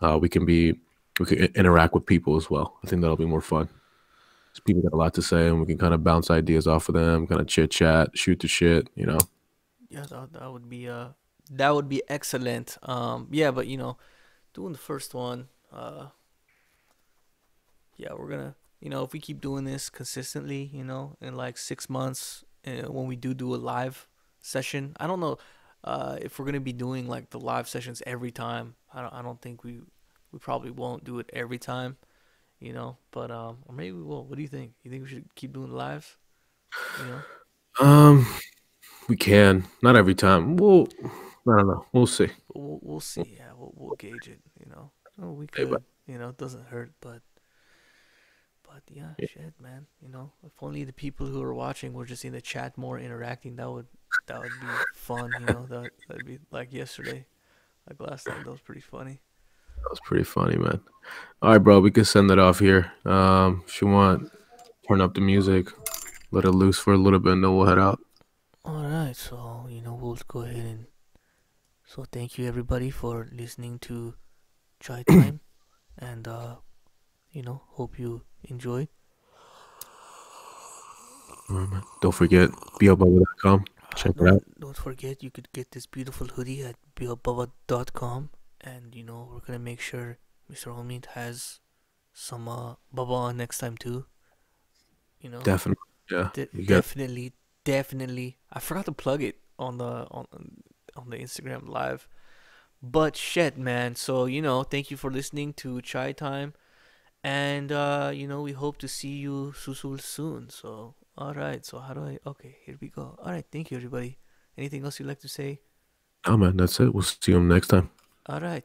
uh, we can be we can interact with people as well. I think that'll be more fun. 'Cause people got a lot to say, and we can kind of bounce ideas off of them, kind of chit chat, shoot the shit. yeah. That would be excellent. Yeah, but doing the first one, yeah, we're gonna, if we keep doing this consistently, in like 6 months, when we do a live session, I don't know, if we're gonna be doing like the live sessions every time. I don't think we probably won't do it every time. you know. But or maybe we will. What do you think? You think we should keep doing lives? You know, Um, we can. Not every time. Well, I don't know. We'll see. but we'll see. Yeah, we'll gauge it. You know, oh, we Hey, but could. You know, it doesn't hurt, but yeah, yeah, shit, man. You know, if only the people who are watching were just in the chat more interacting, that would be fun. You know, that'd be like yesterday, like last night. That was pretty funny. that was pretty funny, man. All right, bro. We can send it off here. If you want, turn up the music, let it loose for a little bit, and then we'll head out. All right, so we'll go ahead and so thank you everybody for listening to Chai Time, and hope you enjoyed. All right, man. Don't forget, beobubba.com. Check it out. Don't forget you could get this beautiful hoodie at beobubba.com, and we're gonna make sure Mr. Omid has some bubba on next time too. You know, Definitely. Yeah. You got definitely, definitely. I forgot to plug it on the Instagram live, but shit, man. So thank you for listening to Chai Time, and we hope to see you Susul soon. So all right. So how do I? Okay, here we go. All right. Thank you, everybody. Anything else you'd like to say? oh man, that's it. We'll see you next time. All right.